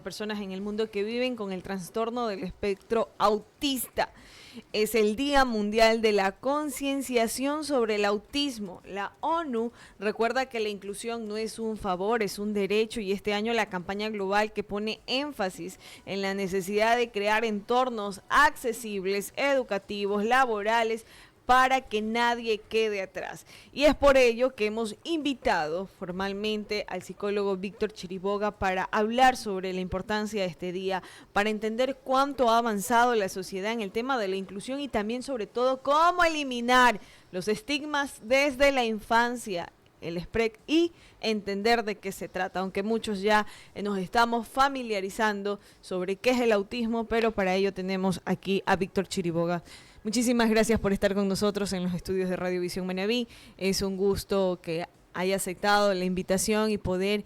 Personas en el mundo que viven con el trastorno del espectro autista. Es el Día Mundial de la Concienciación sobre el Autismo. La ONU recuerda que la inclusión no es un favor, es un derecho, y este año la campaña global que pone énfasis en la necesidad de crear entornos accesibles, educativos, laborales, para que nadie quede atrás. Y es por ello que hemos invitado formalmente al psicólogo Víctor Chiriboga para hablar sobre la importancia de este día, para entender cuánto ha avanzado la sociedad en el tema de la inclusión y también sobre todo cómo eliminar los estigmas desde la infancia, el SPREC, y entender de qué se trata, aunque muchos ya nos estamos familiarizando sobre qué es el autismo, pero para ello tenemos aquí a Víctor Chiriboga. Muchísimas gracias por estar con nosotros en los estudios de Radio Visión Manabí. Es un gusto que haya aceptado la invitación y poder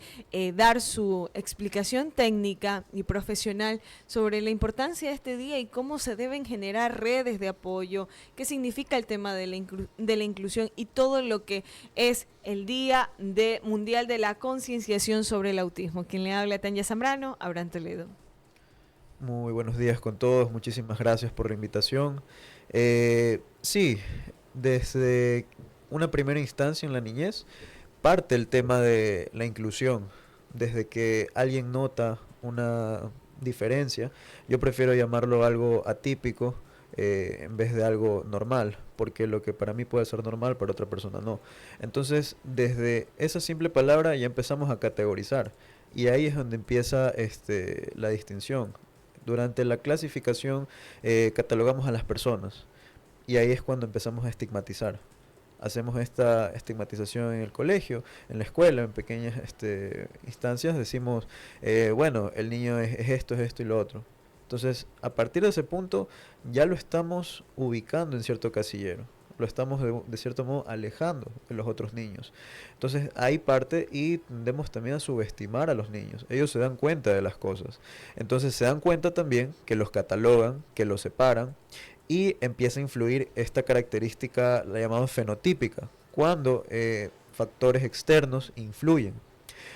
dar su explicación técnica y profesional sobre la importancia de este día y cómo se deben generar redes de apoyo, qué significa el tema de la inclusión y todo lo que es el Día Mundial de la Concienciación sobre el Autismo. Quien le habla, Tanya Zambrano, Abraham Toledo. Muy buenos días con todos, muchísimas gracias por la invitación. Sí, desde una primera instancia en la niñez parte el tema de la inclusión. Desde que alguien nota una diferencia, yo prefiero llamarlo algo atípico en vez de algo normal, porque lo que para mí puede ser normal, para otra persona no. Entonces, desde esa simple palabra ya empezamos a categorizar, y ahí es donde empieza la distinción. Durante la clasificación catalogamos a las personas, y ahí es cuando empezamos a estigmatizar. Hacemos esta estigmatización en el colegio, en la escuela, en pequeñas instancias. Decimos, bueno, el niño es esto y lo otro. Entonces, a partir de ese punto, ya lo estamos ubicando en cierto casillero. Lo estamos de cierto modo alejando de los otros niños. Entonces, ahí parte, y tendemos también a subestimar a los niños. Ellos se dan cuenta de las cosas. Entonces, se dan cuenta también que los catalogan, que los separan, y empieza a influir esta característica, la llamamos fenotípica, cuando factores externos influyen.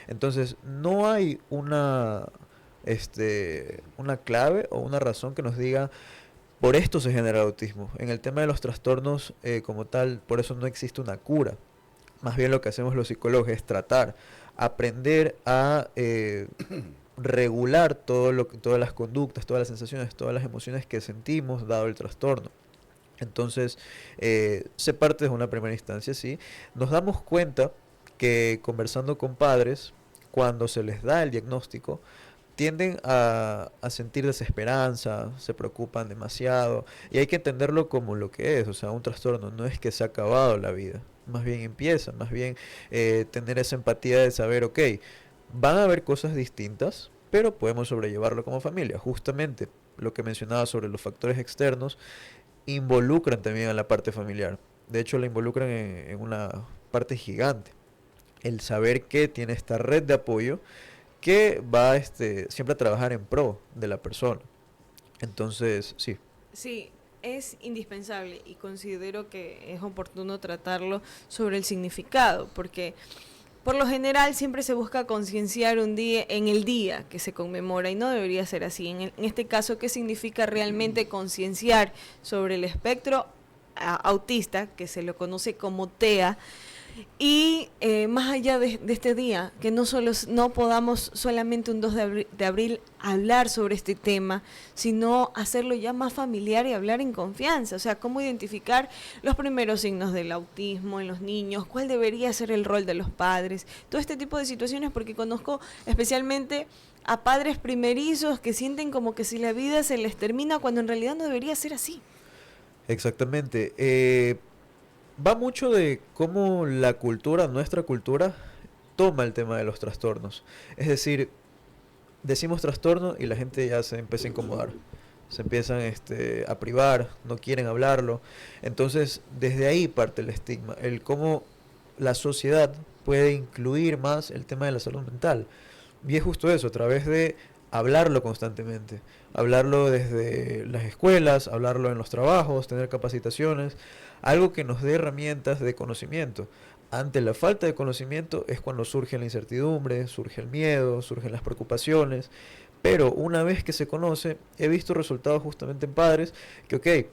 Entonces, no hay una clave o una razón que nos diga por esto se genera el autismo. En el tema de los trastornos como tal, por eso no existe una cura. Más bien lo que hacemos los psicólogos es tratar, aprender a regular todas las conductas, todas las sensaciones, todas las emociones que sentimos dado el trastorno. Entonces, se parte de una primera instancia, ¿sí? Nos damos cuenta que conversando con padres, cuando se les da el diagnóstico, tienden a sentir desesperanza, se preocupan demasiado, y hay que entenderlo como lo que es, o sea, un trastorno no es que se ha acabado la vida, más bien empieza, más bien tener esa empatía de saber, ok, van a haber cosas distintas, pero podemos sobrellevarlo como familia. Justamente lo que mencionaba sobre los factores externos involucran también a la parte familiar. De hecho, la involucran en una parte gigante. El saber que tiene esta red de apoyo que va siempre a trabajar en pro de la persona. Entonces, sí. Sí, es indispensable y considero que es oportuno tratarlo sobre el significado, porque por lo general siempre se busca concienciar un día en el día que se conmemora y no debería ser así. En este caso, ¿qué significa realmente concienciar sobre el espectro autista, que se lo conoce como TEA? Y más allá de este día, que no podamos solamente un 2 de abril hablar sobre este tema, sino hacerlo ya más familiar y hablar en confianza. O sea, cómo identificar los primeros signos del autismo en los niños, cuál debería ser el rol de los padres, todo este tipo de situaciones, porque conozco especialmente a padres primerizos que sienten como que si la vida se les termina cuando en realidad no debería ser así. Exactamente. Va mucho de cómo la cultura, nuestra cultura, toma el tema de los trastornos. Es decir, decimos trastorno y la gente ya se empieza a incomodar. Se empiezan a privar, no quieren hablarlo. Entonces, desde ahí parte el estigma, el cómo la sociedad puede incluir más el tema de la salud mental. Y es justo eso, a través de hablarlo constantemente, hablarlo desde las escuelas, hablarlo en los trabajos, tener capacitaciones, algo que nos dé herramientas de conocimiento. Ante la falta de conocimiento es cuando surge la incertidumbre, surge el miedo, surgen las preocupaciones, Pero una vez que se conoce, he visto resultados justamente en padres que,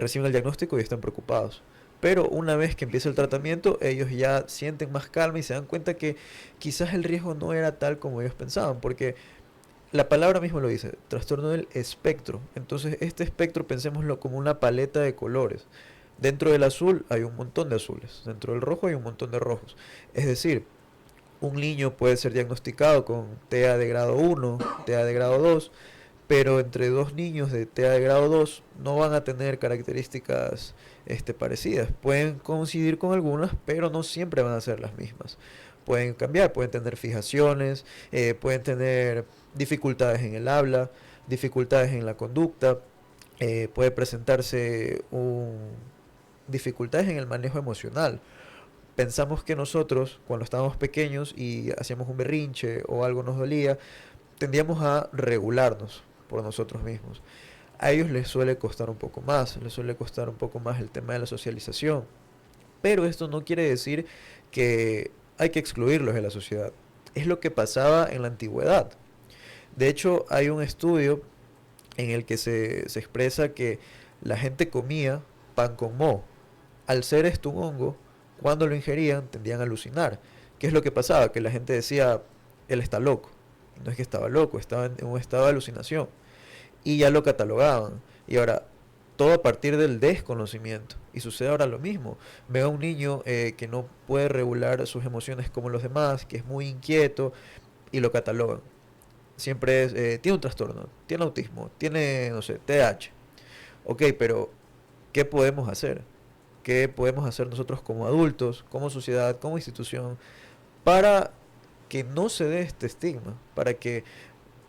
reciben el diagnóstico y están preocupados. Pero una vez que empieza el tratamiento, ellos ya sienten más calma y se dan cuenta que quizás el riesgo no era tal como ellos pensaban, porque la palabra mismo lo dice, trastorno del espectro. Entonces, este espectro pensémoslo como una paleta de colores. Dentro del azul hay un montón de azules, dentro del rojo hay un montón de rojos. Es decir, un niño puede ser diagnosticado con TEA de grado 1, TEA de grado 2, pero entre dos niños de TEA de grado 2 no van a tener características parecidas. Pueden coincidir con algunas, pero no siempre van a ser las mismas. Pueden cambiar, pueden tener fijaciones, pueden tener dificultades en el habla, dificultades en la conducta, puede presentarse dificultades en el manejo emocional. Pensamos que nosotros, cuando estábamos pequeños y hacíamos un berrinche o algo nos dolía, tendíamos a regularnos por nosotros mismos. A ellos les suele costar un poco más, les suele costar un poco más el tema de la socialización. Pero esto no quiere decir que hay que excluirlos de la sociedad. Es lo que pasaba en la antigüedad. De hecho, hay un estudio en el que se expresa que la gente comía pan con moho. Al ser esto un hongo, cuando lo ingerían tendían a alucinar. ¿Qué es lo que pasaba? Que la gente decía, él está loco. No es que estaba loco, estaba en un estado de alucinación. Y ya lo catalogaban. Y ahora, todo a partir del desconocimiento. Y sucede ahora lo mismo. Ve a un niño que no puede regular sus emociones como los demás, que es muy inquieto, y lo catalogan. Siempre tiene un trastorno, tiene autismo, tiene, no sé, TDAH. Ok, pero ¿qué podemos hacer? ¿Qué podemos hacer nosotros como adultos, como sociedad, como institución, para que no se dé este estigma? Para que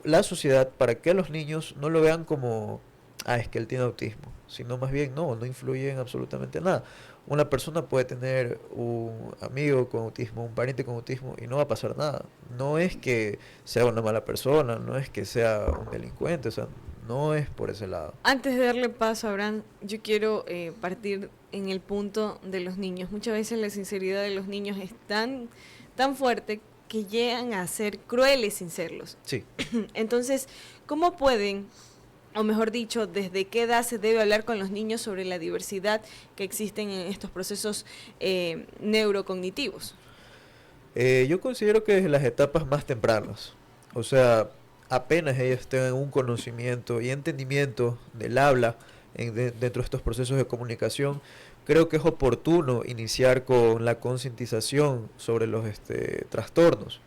la sociedad, para que los niños no lo vean como, es que él tiene autismo, sino más bien, no influye en absolutamente nada. Una persona puede tener un amigo con autismo, un pariente con autismo y no va a pasar nada. No es que sea una mala persona, no es que sea un delincuente, o sea, no es por ese lado. Antes de darle paso a Abraham, yo quiero partir en el punto de los niños. Muchas veces la sinceridad de los niños es tan fuerte que llegan a ser crueles sin serlos. Sí. Entonces, ¿cómo pueden, o mejor dicho, desde qué edad se debe hablar con los niños sobre la diversidad que existen en estos procesos neurocognitivos? Yo considero que desde las etapas más tempranas, o sea, apenas ellos tengan un conocimiento y entendimiento del habla dentro de estos procesos de comunicación, creo que es oportuno iniciar con la concientización sobre los trastornos.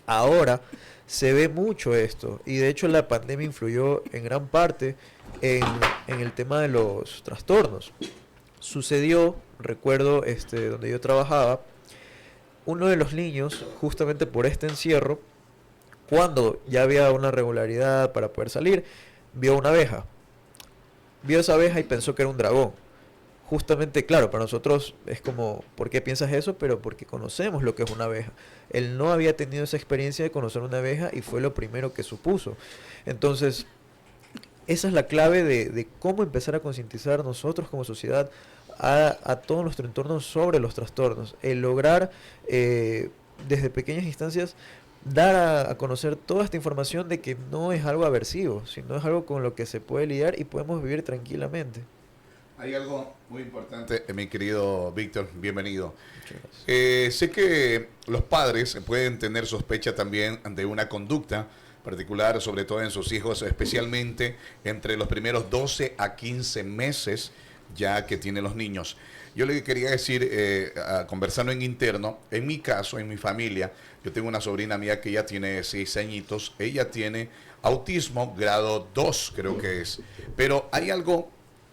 Ahora se ve mucho esto y de hecho la pandemia influyó en gran parte en el tema de los trastornos. Sucedió, recuerdo donde yo trabajaba, uno de los niños, justamente por este encierro, cuando ya había una regularidad para poder salir, vio una abeja. Vio esa abeja y pensó que era un dragón. Justamente, claro, para nosotros es como, ¿por qué piensas eso? Pero porque conocemos lo que es una abeja. Él no había tenido esa experiencia de conocer una abeja y fue lo primero que supuso. Entonces, esa es la clave de cómo empezar a concientizar nosotros como sociedad a todo nuestro entorno sobre los trastornos. El lograr, desde pequeñas instancias, dar a conocer toda esta información de que no es algo aversivo, sino es algo con lo que se puede lidiar y podemos vivir tranquilamente. Hay algo muy importante, mi querido Víctor, bienvenido. Sé que los padres pueden tener sospecha también de una conducta particular, sobre todo en sus hijos, especialmente entre los primeros 12 a 15 meses ya que tienen los niños. Yo le quería decir, conversando en interno, en mi caso, en mi familia, yo tengo una sobrina mía que ya tiene 6 añitos, ella tiene autismo grado 2, creo que es, pero hay algo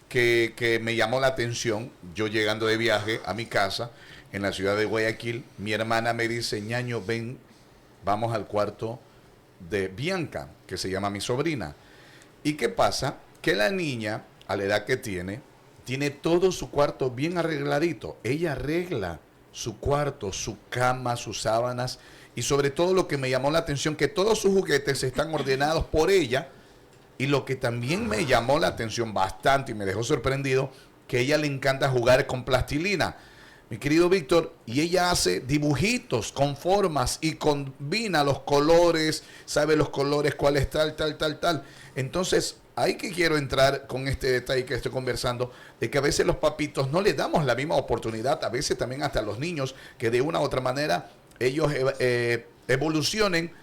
que me llamó la atención. Yo llegando de viaje a mi casa en la ciudad de Guayaquil, mi hermana me dice, ñaño, ven, vamos al cuarto de Bianca, que se llama mi sobrina. ¿Y qué pasa? Que la niña, a la edad que tiene todo su cuarto bien arregladito. Ella arregla su cuarto, su cama, sus sábanas, y sobre todo lo que me llamó la atención, que todos sus juguetes están ordenados por ella. Y lo que también me llamó la atención bastante y me dejó sorprendido, que a ella le encanta jugar con plastilina. mi querido Víctor, y ella hace dibujitos con formas y combina los colores, sabe los colores, cuál es tal, tal, tal, tal. Entonces, ahí que quiero entrar con este detalle que estoy conversando, de que a veces los papitos no les damos la misma oportunidad, a veces también hasta los niños, que de una u otra manera ellos evolucionen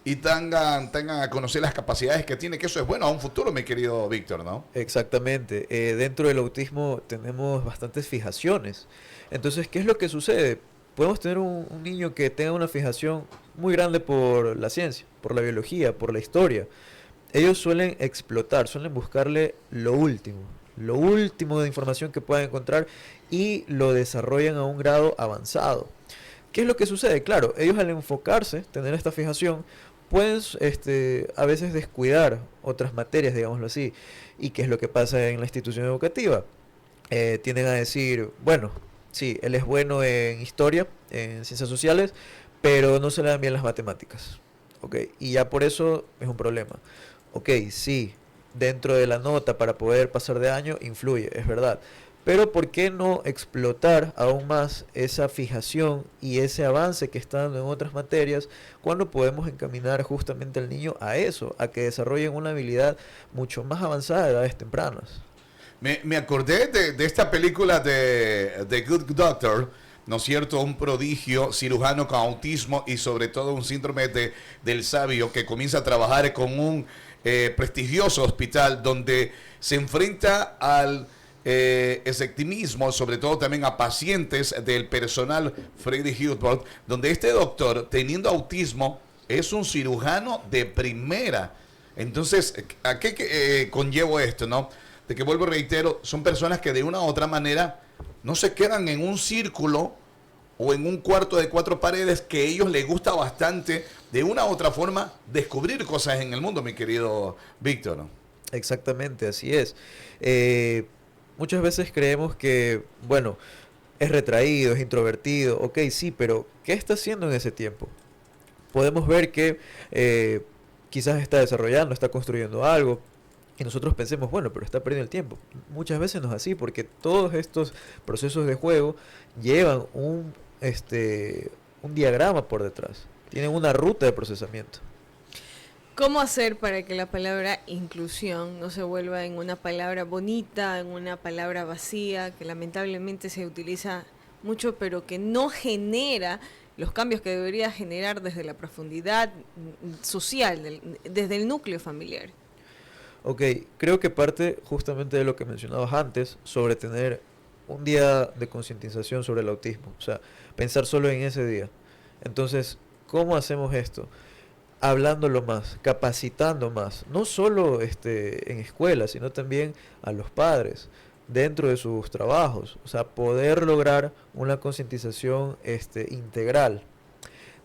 y tengan a conocer las capacidades que tiene, que eso es bueno a un futuro, mi querido Víctor, ¿no? Exactamente. Dentro del autismo tenemos bastantes fijaciones. Entonces, ¿qué es lo que sucede? Podemos tener un niño que tenga una fijación muy grande por la ciencia, por la biología, por la historia. Ellos suelen explotar, suelen buscarle lo último de información que puedan encontrar y lo desarrollan a un grado avanzado. ¿Qué es lo que sucede? Claro, ellos al enfocarse, tener esta fijación, pueden a veces descuidar otras materias, digámoslo así. ¿Y qué es lo que pasa en la institución educativa? Tienden a decir, bueno, sí, él es bueno en historia, en ciencias sociales, pero no se le dan bien las matemáticas. ¿Ok? Y ya por eso es un problema. Ok, sí, dentro de la nota para poder pasar de año influye, es verdad. Pero ¿por qué no explotar aún más esa fijación y ese avance que está dando en otras materias cuando podemos encaminar justamente al niño a eso, a que desarrollen una habilidad mucho más avanzada a edades tempranas? Me acordé de esta película de The Good Doctor, ¿no es cierto? Un prodigio cirujano con autismo y sobre todo un síndrome del sabio que comienza a trabajar con un prestigioso hospital donde se enfrenta al escepticismo, sobre todo también a pacientes del personal Freddy Hilbert, donde este doctor, teniendo autismo, es un cirujano de primera. Entonces, ¿a qué conllevo esto, no? De que vuelvo y reitero, son personas que de una u otra manera no se quedan en un círculo o en un cuarto de 4 paredes, que a ellos les gusta bastante de una u otra forma descubrir cosas en el mundo, mi querido Víctor, ¿no? Exactamente, así es. Muchas veces creemos que, bueno, es retraído, es introvertido, ok, sí, pero ¿qué está haciendo en ese tiempo? Podemos ver que quizás está desarrollando, está construyendo algo, y nosotros pensemos, bueno, pero está perdiendo el tiempo. Muchas veces no es así, porque todos estos procesos de juego llevan un diagrama por detrás, tienen una ruta de procesamiento. ¿Cómo hacer para que la palabra inclusión no se vuelva en una palabra bonita, en una palabra vacía, que lamentablemente se utiliza mucho, pero que no genera los cambios que debería generar desde la profundidad social, desde el núcleo familiar? Ok, creo que parte justamente de lo que mencionabas antes, sobre tener un día de concientización sobre el autismo, o sea, pensar solo en ese día. Entonces, ¿cómo hacemos esto? Hablándolo más, capacitando más, no solo en escuelas, sino también a los padres dentro de sus trabajos, o sea, poder lograr una concientización integral,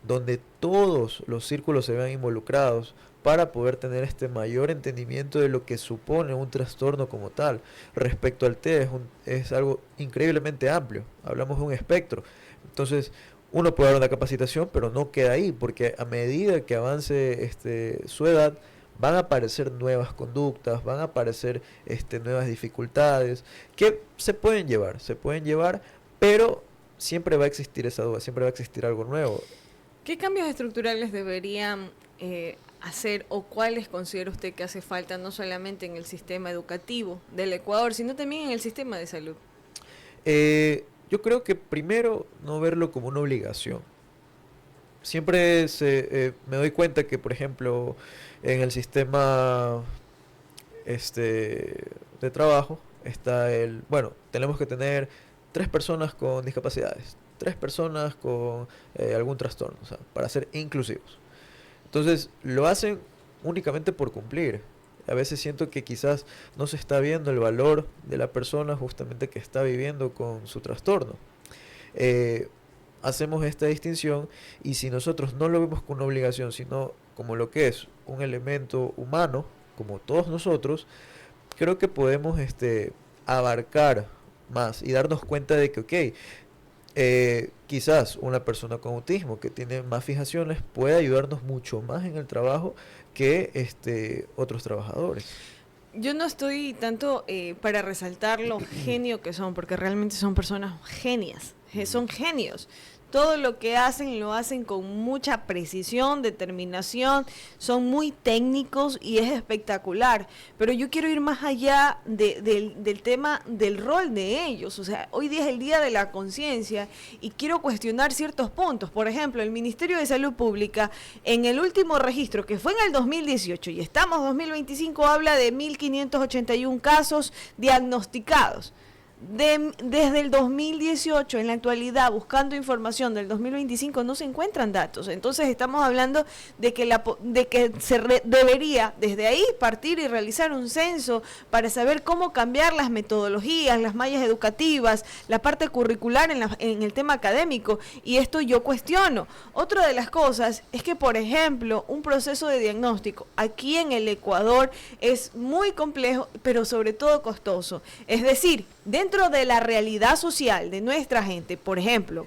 donde todos los círculos se vean involucrados para poder tener este mayor entendimiento de lo que supone un trastorno como tal. Respecto al TEA, es algo increíblemente amplio, hablamos de un espectro. Entonces, uno puede dar una capacitación, pero no queda ahí, porque a medida que avance su edad, van a aparecer nuevas conductas, van a aparecer nuevas dificultades que se pueden llevar, pero siempre va a existir esa duda, siempre va a existir algo nuevo. ¿Qué cambios estructurales deberían hacer o cuáles considera usted que hace falta no solamente en el sistema educativo del Ecuador, sino también en el sistema de salud? Yo creo que primero no verlo como una obligación. Siempre me doy cuenta que, por ejemplo, en el sistema de trabajo está tenemos que tener 3 personas con discapacidades, 3 personas con algún trastorno, o sea, para ser inclusivos. Entonces, lo hacen únicamente por cumplir. A veces siento que quizás no se está viendo el valor de la persona justamente que está viviendo con su trastorno. Hacemos esta distinción y si nosotros no lo vemos como una obligación, sino como lo que es un elemento humano, como todos nosotros, creo que podemos abarcar más y darnos cuenta de que, quizás una persona con autismo que tiene más fijaciones puede ayudarnos mucho más en el trabajo que otros trabajadores. Yo no estoy tanto para resaltar lo genio que son, porque realmente son personas genias, son genios. Todo lo que hacen lo hacen con mucha precisión, determinación, son muy técnicos y es espectacular. Pero yo quiero ir más allá del tema del rol de ellos. O sea, hoy día es el Día de la Conciencia y quiero cuestionar ciertos puntos. Por ejemplo, el Ministerio de Salud Pública, en el último registro, que fue en el 2018 y estamos en 2025, habla de 1.581 casos diagnosticados. Desde el 2018, en la actualidad, buscando información del 2025, no se encuentran datos. Entonces estamos hablando de que, debería desde ahí partir y realizar un censo para saber cómo cambiar las metodologías, las mallas educativas, la parte curricular en el tema académico. Y esto yo cuestiono. Otra de las cosas es que, por ejemplo, un proceso de diagnóstico aquí en el Ecuador es muy complejo, pero sobre todo costoso. Es decir, dentro de la realidad social de nuestra gente, por ejemplo,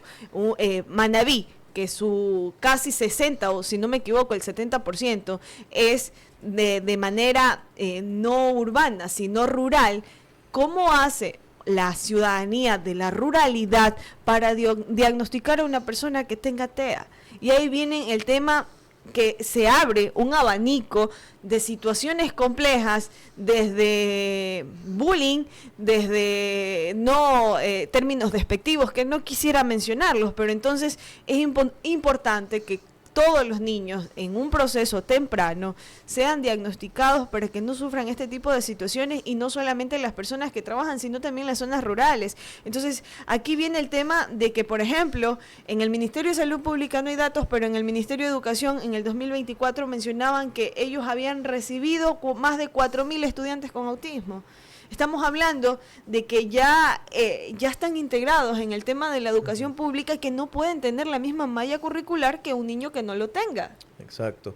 Manabí, que su casi 60, o si no me equivoco, el 70% es de manera no urbana, sino rural, ¿cómo hace la ciudadanía de la ruralidad para diagnosticar a una persona que tenga TEA? Y ahí viene el tema que se abre un abanico de situaciones complejas, desde bullying, desde términos despectivos, que no quisiera mencionarlos, pero entonces es importante que todos los niños en un proceso temprano sean diagnosticados para que no sufran este tipo de situaciones, y no solamente las personas que trabajan, sino también las zonas rurales. Entonces, aquí viene el tema de que, por ejemplo, en el Ministerio de Salud Pública no hay datos, pero en el Ministerio de Educación en el 2024 mencionaban que ellos habían recibido más de 4.000 estudiantes con autismo. Estamos hablando de que ya están integrados en el tema de la educación pública y que no pueden tener la misma malla curricular que un niño que no lo tenga. Exacto.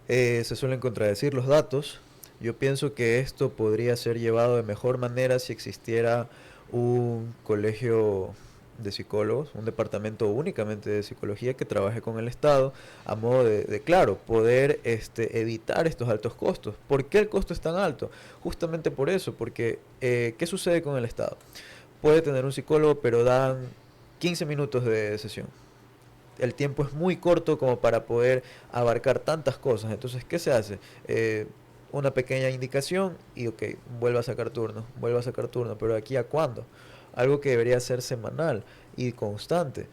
Se suelen contradecir los datos. Yo pienso que esto podría ser llevado de mejor manera si existiera un colegio de psicólogos, un departamento únicamente de psicología que trabaje con el Estado a modo de claro, poder evitar estos altos costos. ¿Por qué el costo es tan alto? Justamente por eso, porque ¿qué sucede con el Estado? Puede tener un psicólogo, pero dan 15 minutos de sesión. El tiempo es muy corto como para poder abarcar tantas cosas. Entonces, ¿qué se hace? Una pequeña indicación y vuelve a sacar turno, pero ¿aquí a cuándo? Algo que debería ser semanal y constante.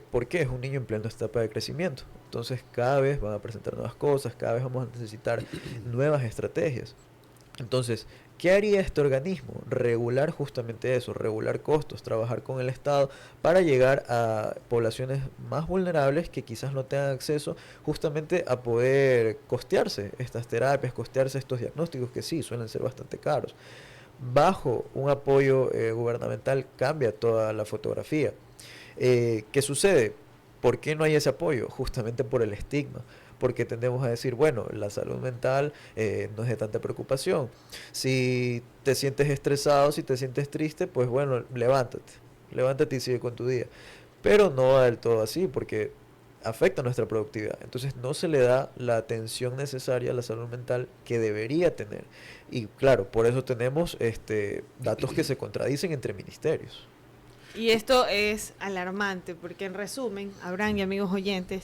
¿Por qué? Es un niño en plena etapa de crecimiento. Entonces cada vez van a presentar nuevas cosas, cada vez vamos a necesitar nuevas estrategias. Entonces, ¿qué haría este organismo? Regular justamente eso, regular costos, trabajar con el Estado para llegar a poblaciones más vulnerables que quizás no tengan acceso justamente a poder costearse estas terapias, costearse estos diagnósticos que sí, suelen ser bastante caros. Bajo un apoyo gubernamental cambia toda la fotografía. ¿Qué sucede? ¿Por qué no hay ese apoyo? Justamente por el estigma. Porque tendemos a decir, bueno, la salud mental no es de tanta preocupación. Si te sientes estresado, si te sientes triste, pues bueno, levántate y sigue con tu día. Pero no va del todo así, porque afecta nuestra productividad. Entonces no se le da la atención necesaria a la salud mental que debería tener. Y claro, por eso tenemos datos que se contradicen entre ministerios. Y esto es alarmante, porque en resumen, Abraham y amigos oyentes,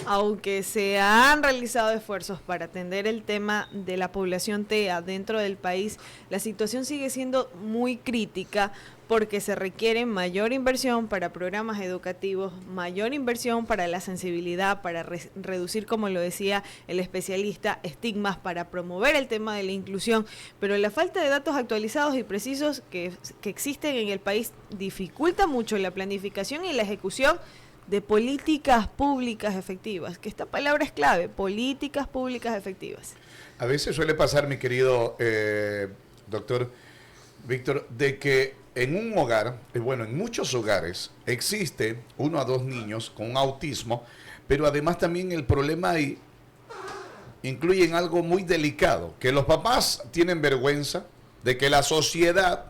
aunque se han realizado esfuerzos para atender el tema de la población TEA dentro del país, la situación sigue siendo muy crítica, porque se requiere mayor inversión para programas educativos, mayor inversión para la sensibilidad, para reducir, como lo decía el especialista, estigmas, para promover el tema de la inclusión, pero la falta de datos actualizados y precisos que existen en el país dificulta mucho la planificación y la ejecución de políticas públicas efectivas, que esta palabra es clave, políticas públicas efectivas. A veces suele pasar, mi querido doctor Víctor, de que en un hogar, en muchos hogares, existe 1 a 2 niños con autismo, pero además también el problema ahí incluye en algo muy delicado, que los papás tienen vergüenza de que la sociedad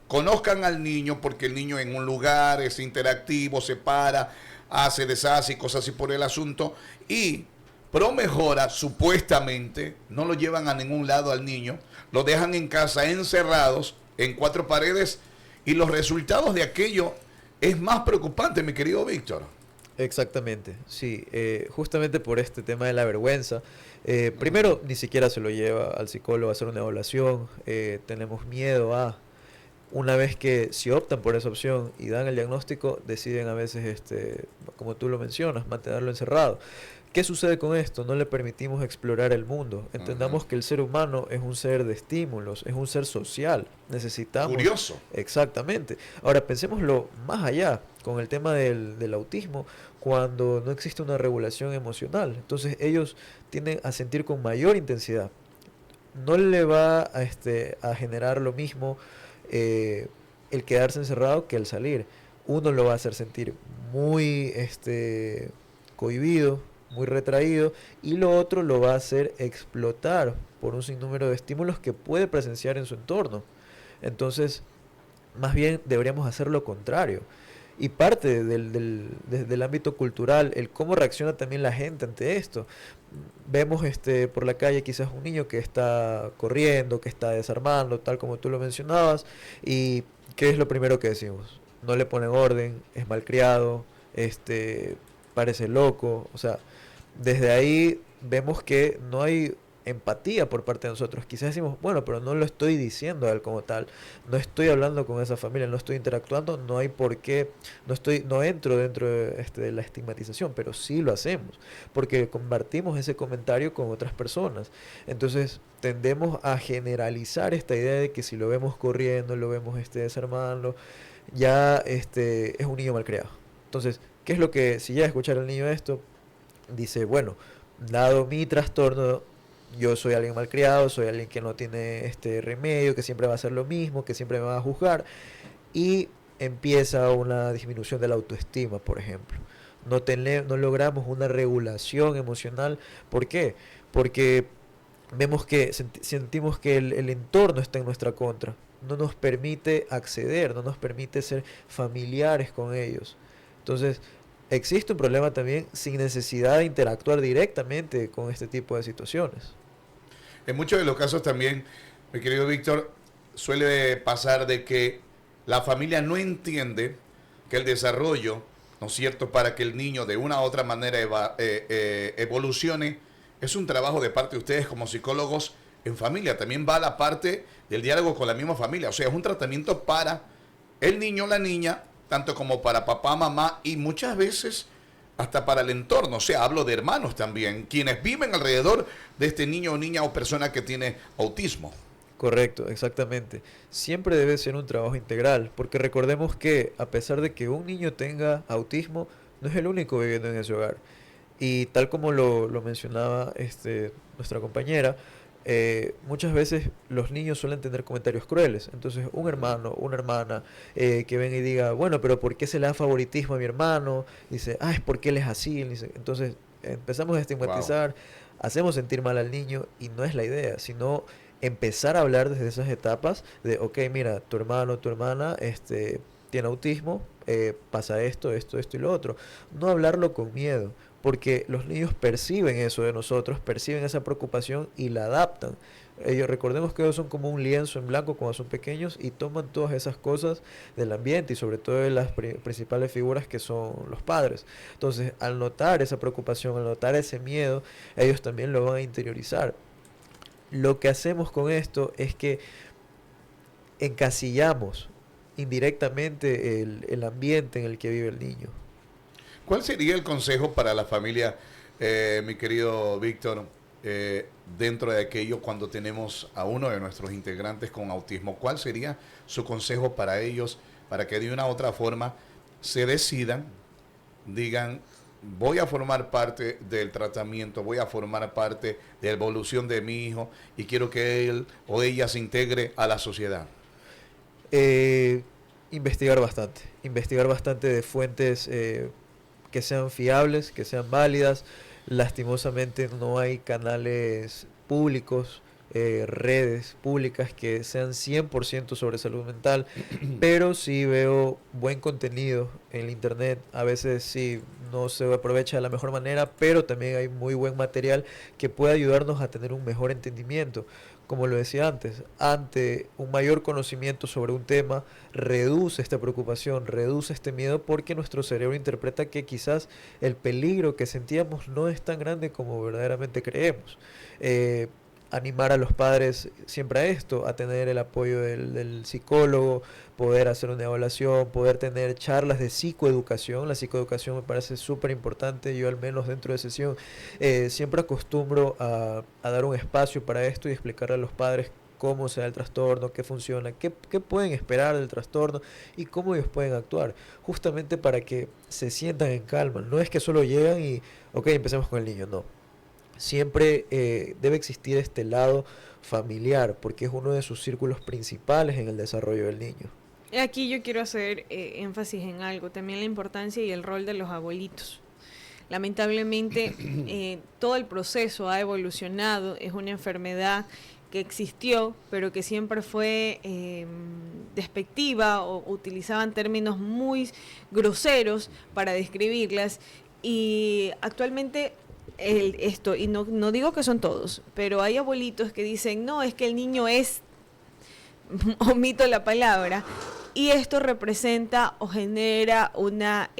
conozcan al niño, porque el niño en un lugar es interactivo, se para, hace, deshace y cosas así por el asunto, y Pro Mejora, supuestamente, no lo llevan a ningún lado al niño, lo dejan en casa encerrados en 4 paredes y los resultados de aquello es más preocupante, mi querido Víctor. Exactamente, sí, justamente por este tema de la vergüenza. Primero, ni siquiera se lo lleva al psicólogo a hacer una evaluación, tenemos miedo a, una vez que si optan por esa opción y dan el diagnóstico, deciden a veces, como tú lo mencionas, mantenerlo encerrado. ¿Qué sucede con esto? No le permitimos explorar el mundo. Entendamos que el ser humano es un ser de estímulos, es un ser social. Necesitamos... Curioso. Exactamente. Ahora, pensémoslo más allá, con el tema del autismo, cuando no existe una regulación emocional. Entonces ellos tienden a sentir con mayor intensidad. No le va a generar lo mismo el quedarse encerrado que el salir. Uno lo va a hacer sentir muy cohibido, muy retraído, y lo otro lo va a hacer explotar por un sinnúmero de estímulos que puede presenciar en su entorno. Entonces, más bien deberíamos hacer lo contrario. Y parte desde el ámbito cultural, el cómo reacciona también la gente ante esto. Vemos por la calle quizás un niño que está corriendo, que está desarmando, tal como tú lo mencionabas, y ¿qué es lo primero que decimos? No le ponen orden, es malcriado, parece loco. O sea, desde ahí vemos que no hay empatía por parte de nosotros. Quizás decimos, bueno, pero no lo estoy diciendo a él como tal, no estoy hablando con esa familia, no estoy interactuando, no hay por qué, no entro dentro de la estigmatización, pero sí lo hacemos, porque compartimos ese comentario con otras personas. Entonces tendemos a generalizar esta idea de que si lo vemos corriendo, lo vemos desarmando, ya es un niño malcriado. Entonces, ¿qué es lo que, si ya escuchar al niño esto, dice, bueno, dado mi trastorno, yo soy alguien malcriado, soy alguien que no tiene remedio, que siempre va a hacer lo mismo, que siempre me va a juzgar, y empieza una disminución de la autoestima, por ejemplo. No logramos una regulación emocional. ¿Por qué? Porque vemos que sentimos que el entorno está en nuestra contra, no nos permite acceder, no nos permite ser familiares con ellos. Entonces, existe un problema también sin necesidad de interactuar directamente con este tipo de situaciones. En muchos de los casos también, mi querido Víctor, suele pasar de que la familia no entiende que el desarrollo, ¿no es cierto?, para que el niño de una u otra manera evolucione, es un trabajo de parte de ustedes como psicólogos en familia. También va a la parte del diálogo con la misma familia. O sea, es un tratamiento para el niño o la niña, tanto como para papá, mamá y muchas veces hasta para el entorno. O sea, hablo de hermanos también, quienes viven alrededor de este niño o niña o persona que tiene autismo. Correcto, exactamente. Siempre debe ser un trabajo integral, porque recordemos que a pesar de que un niño tenga autismo, no es el único viviendo en ese hogar. Y tal como lo mencionaba nuestra compañera, muchas veces los niños suelen tener comentarios crueles. Entonces un hermano, una hermana que venga y diga, bueno, pero ¿por qué se le da favoritismo a mi hermano? Dice, es porque él es así. Entonces empezamos a estigmatizar, hacemos sentir mal al niño, y no es la idea, sino empezar a hablar desde esas etapas de, ok, mira, tu hermano, tu hermana tiene autismo, pasa esto y lo otro. No hablarlo con miedo, porque los niños perciben eso de nosotros, perciben esa preocupación y la adaptan. Recordemos que ellos son como un lienzo en blanco cuando son pequeños y toman todas esas cosas del ambiente y sobre todo de las principales figuras que son los padres. Entonces, al notar esa preocupación, al notar ese miedo, ellos también lo van a interiorizar. Lo que hacemos con esto es que encasillamos indirectamente el ambiente en el que vive el niño. ¿Cuál sería el consejo para la familia, mi querido Víctor, dentro de aquello cuando tenemos a uno de nuestros integrantes con autismo? ¿Cuál sería su consejo para ellos, para que de una u otra forma se decidan, digan, voy a formar parte del tratamiento, voy a formar parte de la evolución de mi hijo y quiero que él o ella se integre a la sociedad? Investigar bastante de fuentes que sean fiables, que sean válidas. Lastimosamente no hay canales públicos redes públicas que sean 100% sobre salud mental, pero sí veo buen contenido en el internet. A veces sí no se aprovecha de la mejor manera, pero también hay muy buen material que puede ayudarnos a tener un mejor entendimiento. Como lo decía antes, ante un mayor conocimiento sobre un tema, reduce esta preocupación, reduce este miedo, porque nuestro cerebro interpreta que quizás el peligro que sentíamos no es tan grande como verdaderamente creemos. Eh, Animar a los padres siempre a esto, a tener el apoyo del psicólogo, poder hacer una evaluación, poder tener charlas de psicoeducación. La psicoeducación me parece súper importante. Yo al menos dentro de sesión siempre acostumbro a dar un espacio para esto y explicarle a los padres cómo se da el trastorno, qué funciona, qué pueden esperar del trastorno y cómo ellos pueden actuar, justamente para que se sientan en calma. No es que solo llegan y, ok, empecemos con el niño, no. Siempre debe existir este lado familiar, porque es uno de sus círculos principales en el desarrollo del niño. Aquí yo quiero hacer énfasis en algo, también la importancia y el rol de los abuelitos. Lamentablemente, todo el proceso ha evolucionado, es una enfermedad que existió, pero que siempre fue despectiva o utilizaban términos muy groseros para describirlas, y actualmente y no digo que son todos, pero hay abuelitos que dicen, no, es que el niño es, omito la palabra, y esto representa o genera una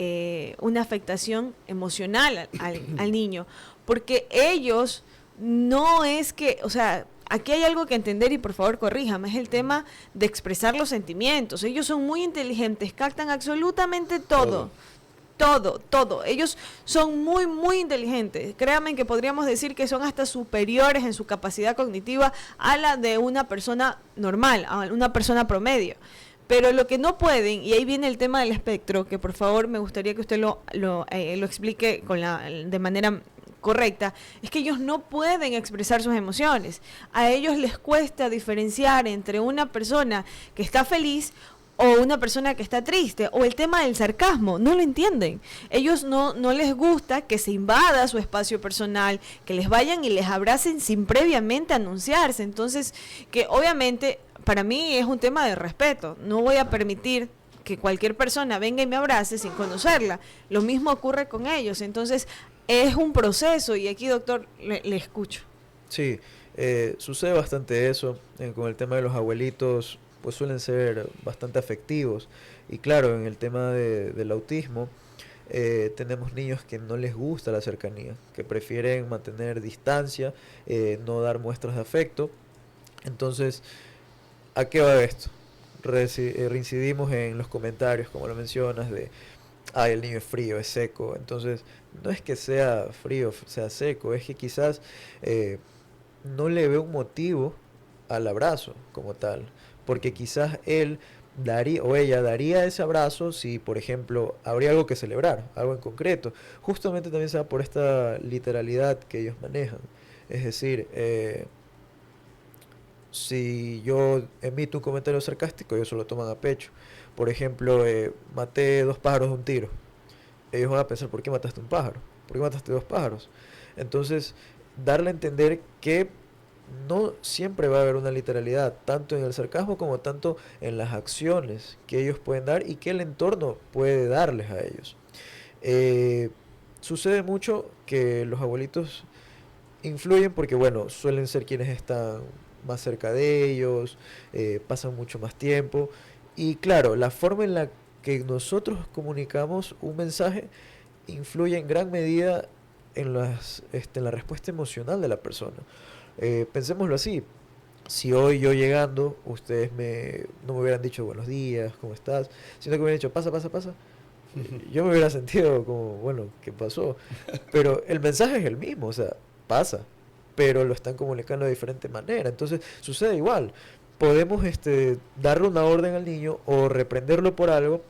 afectación emocional al niño, porque ellos no es que, o sea, aquí hay algo que entender y por favor corríjame, es el tema de expresar los sentimientos. Ellos son muy inteligentes, captan absolutamente todo. Todo. Ellos son muy, muy inteligentes. Créanme que podríamos decir que son hasta superiores en su capacidad cognitiva a la de una persona normal, a una persona promedio. Pero lo que no pueden, y ahí viene el tema del espectro, que por favor me gustaría que usted lo explique de manera correcta, es que ellos no pueden expresar sus emociones. A ellos les cuesta diferenciar entre una persona que está feliz o una persona que está triste, o el tema del sarcasmo, no lo entienden. Ellos no les gusta que se invada su espacio personal, que les vayan y les abracen sin previamente anunciarse. Entonces, que obviamente para mí es un tema de respeto. No voy a permitir que cualquier persona venga y me abrace sin conocerla. Lo mismo ocurre con ellos. Entonces, es un proceso, y aquí, doctor, le escucho. Sí, sucede bastante eso con el tema de los abuelitos. Pues suelen ser bastante afectivos. Y claro, en el tema del autismo, tenemos niños que no les gusta la cercanía, que prefieren mantener distancia, no dar muestras de afecto. Entonces, ¿a qué va esto? Reincidimos en los comentarios, como lo mencionas, de, ay, el niño es frío, es seco. Entonces, no es que sea frío, sea seco, es que quizás no le ve un motivo al abrazo como tal. Porque quizás él daría o ella daría ese abrazo si, por ejemplo, habría algo que celebrar, algo en concreto. Justamente también se da por esta literalidad que ellos manejan. Es decir, si yo emito un comentario sarcástico, ellos se lo toman a pecho. Por ejemplo, maté 2 pájaros de un tiro. Ellos van a pensar, ¿por qué mataste un pájaro? ¿Por qué mataste 2 pájaros? Entonces, darle a entender que no siempre va a haber una literalidad, tanto en el sarcasmo como tanto en las acciones que ellos pueden dar y que el entorno puede darles a ellos. Sucede mucho que los abuelitos influyen porque, bueno, suelen ser quienes están más cerca de ellos, pasan mucho más tiempo, y claro, la forma en la que nosotros comunicamos un mensaje influye en gran medida en la respuesta emocional de la persona. Pensémoslo así, si hoy yo llegando, ustedes no me hubieran dicho buenos días, ¿cómo estás? Sino que me hubieran dicho, pasa, yo me hubiera sentido como, bueno, ¿qué pasó? Pero el mensaje es el mismo, o sea, pasa, pero lo están comunicando de diferente manera. Entonces, sucede igual. Podemos darle una orden al niño o reprenderlo por algo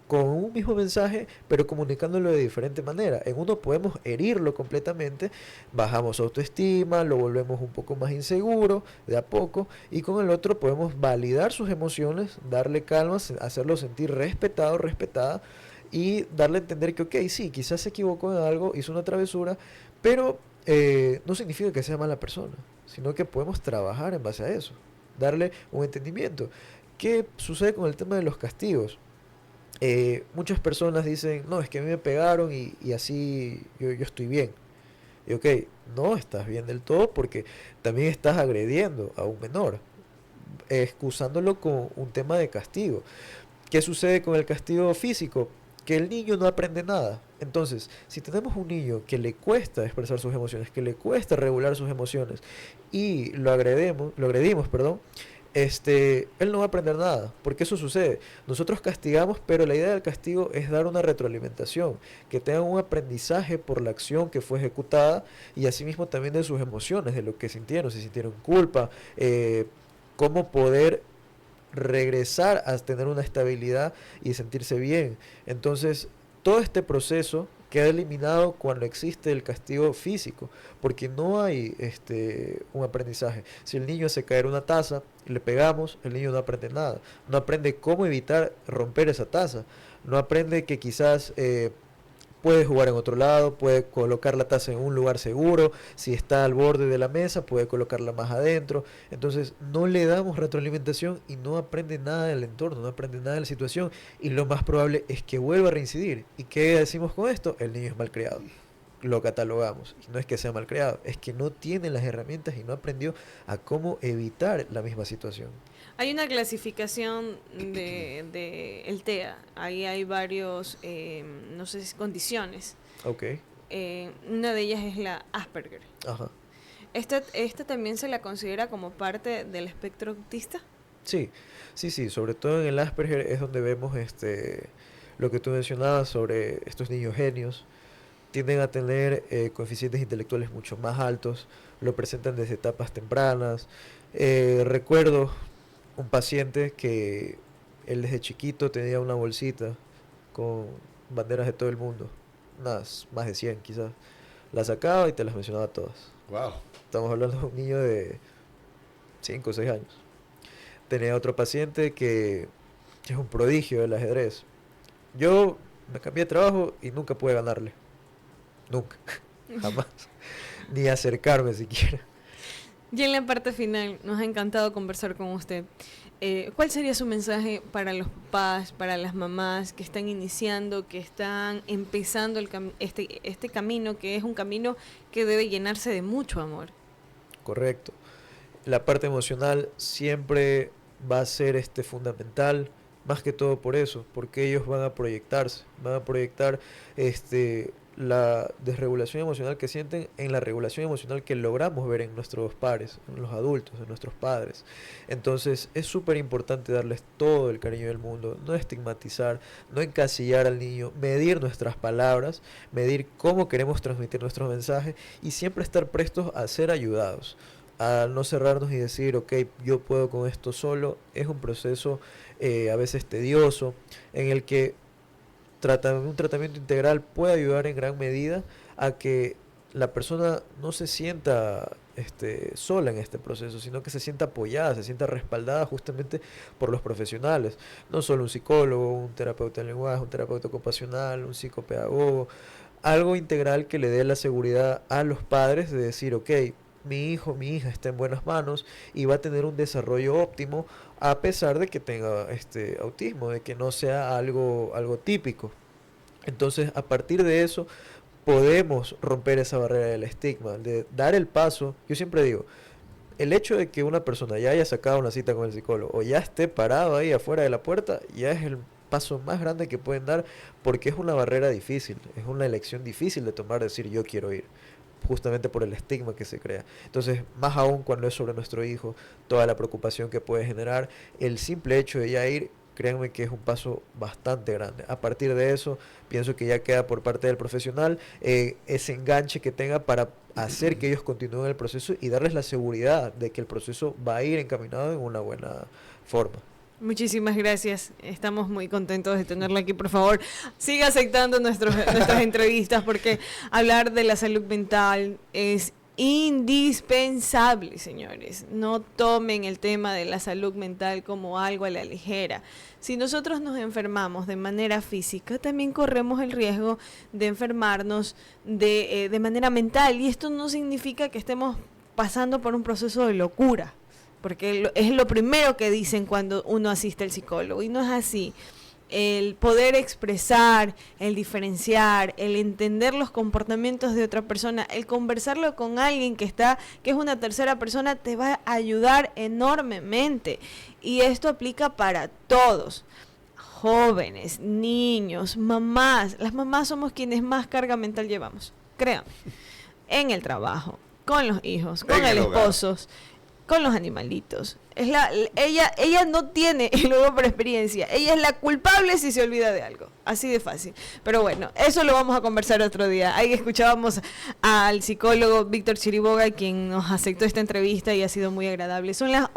con un mismo mensaje, pero comunicándolo de diferente manera. En uno podemos herirlo completamente, bajamos su autoestima, lo volvemos un poco más inseguro de a poco, y con el otro podemos validar sus emociones, darle calma, hacerlo sentir respetado, respetada, y darle a entender que, ok, sí, quizás se equivocó en algo, hizo una travesura, pero no significa que sea mala persona, sino que podemos trabajar en base a eso, darle un entendimiento. ¿Qué sucede con el tema de los castigos? Muchas personas dicen, no, es que a mí me pegaron y así yo estoy bien. Y ok, no estás bien del todo porque también estás agrediendo a un menor, excusándolo con un tema de castigo. ¿Qué sucede con el castigo físico? Que el niño no aprende nada. Entonces, si tenemos un niño que le cuesta expresar sus emociones, que le cuesta regular sus emociones y lo agredimos, perdón, él no va a aprender nada, porque eso sucede. Nosotros castigamos, pero la idea del castigo es dar una retroalimentación, que tengan un aprendizaje por la acción que fue ejecutada y asimismo también de sus emociones, de lo que sintieron, si sintieron culpa, cómo poder regresar a tener una estabilidad y sentirse bien. Entonces, todo este proceso queda eliminado cuando existe el castigo físico, porque no hay un aprendizaje. Si el niño hace caer una taza y le pegamos, el niño no aprende nada. No aprende cómo evitar romper esa taza. No aprende que quizás puede jugar en otro lado, puede colocar la taza en un lugar seguro, si está al borde de la mesa puede colocarla más adentro. Entonces no le damos retroalimentación y no aprende nada del entorno, no aprende nada de la situación y lo más probable es que vuelva a reincidir. ¿Y qué decimos con esto? El niño es malcriado. Lo catalogamos. Y no es que sea malcriado, es que no tiene las herramientas y no aprendió a cómo evitar la misma situación. Hay una clasificación de el TEA. Ahí hay varios, no sé si condiciones. Ok. Una de ellas es la Asperger. Ajá. ¿Esta también se la considera como parte del espectro autista? Sí, sobre todo en el Asperger es donde vemos lo que tú mencionabas sobre estos niños genios. Tienden a tener coeficientes intelectuales mucho más altos, lo presentan desde etapas tempranas. Recuerdo un paciente que él desde chiquito tenía una bolsita con banderas de todo el mundo, unas más de 100 quizás. Las sacaba y te las mencionaba todas. Wow. Estamos hablando de un niño de 5 o 6 años. Tenía otro paciente que es un prodigio del ajedrez. Yo me cambié de trabajo y nunca pude ganarle. Nunca. Jamás. Ni acercarme siquiera. Y en la parte final, nos ha encantado conversar con usted. ¿Cuál sería su mensaje para los papás, para las mamás que están iniciando, que están empezando este camino, que es un camino que debe llenarse de mucho amor? Correcto. La parte emocional siempre va a ser fundamental, más que todo por eso, porque ellos van a proyectarse, van a proyectar la desregulación emocional que sienten en la regulación emocional que logramos ver en nuestros pares, en los adultos, en nuestros padres. Entonces es súper importante darles todo el cariño del mundo, no estigmatizar, no encasillar al niño, medir nuestras palabras, medir cómo queremos transmitir nuestro mensaje y siempre estar prestos a ser ayudados, a no cerrarnos y decir, ok, yo puedo con esto solo. Es un proceso a veces tedioso en el que un tratamiento integral puede ayudar en gran medida a que la persona no se sienta sola en este proceso, sino que se sienta apoyada, se sienta respaldada justamente por los profesionales, no solo un psicólogo, un terapeuta de lenguaje, un terapeuta ocupacional, un psicopedagogo, algo integral que le dé la seguridad a los padres de decir, ok, mi hijo, mi hija está en buenas manos y va a tener un desarrollo óptimo a pesar de que tenga autismo, de que no sea algo típico. Entonces, a partir de eso, podemos romper esa barrera del estigma, de dar el paso. Yo siempre digo, el hecho de que una persona ya haya sacado una cita con el psicólogo o ya esté parado ahí afuera de la puerta, ya es el paso más grande que pueden dar, porque es una barrera difícil, es una elección difícil de tomar, decir yo quiero ir, justamente por el estigma que se crea. Entonces, más aún cuando es sobre nuestro hijo, toda la preocupación que puede generar, el simple hecho de ya ir, créanme que es un paso bastante grande. A partir de eso, pienso que ya queda por parte del profesional ese enganche que tenga para hacer que ellos continúen el proceso y darles la seguridad de que el proceso va a ir encaminado en una buena forma. Muchísimas gracias. Estamos muy contentos de tenerla aquí. Por favor, siga aceptando nuestras entrevistas, porque hablar de la salud mental es indispensable, señores. No tomen el tema de la salud mental como algo a la ligera. Si nosotros nos enfermamos de manera física, también corremos el riesgo de enfermarnos de manera mental. Y esto no significa que estemos pasando por un proceso de locura, porque es lo primero que dicen cuando uno asiste al psicólogo, y no es así. El poder expresar, el diferenciar, el entender los comportamientos de otra persona, el conversarlo con alguien que es una tercera persona, te va a ayudar enormemente. Y esto aplica para todos, jóvenes, niños, mamás. Las mamás somos quienes más carga mental llevamos, créanme, en el trabajo, con los hijos, con el esposo, con los animalitos. Ella no tiene, y luego por experiencia, ella es la culpable si se olvida de algo. Así de fácil. Pero bueno, eso lo vamos a conversar otro día. Ahí escuchábamos al psicólogo Víctor Chiriboga, quien nos aceptó esta entrevista y ha sido muy agradable. Son las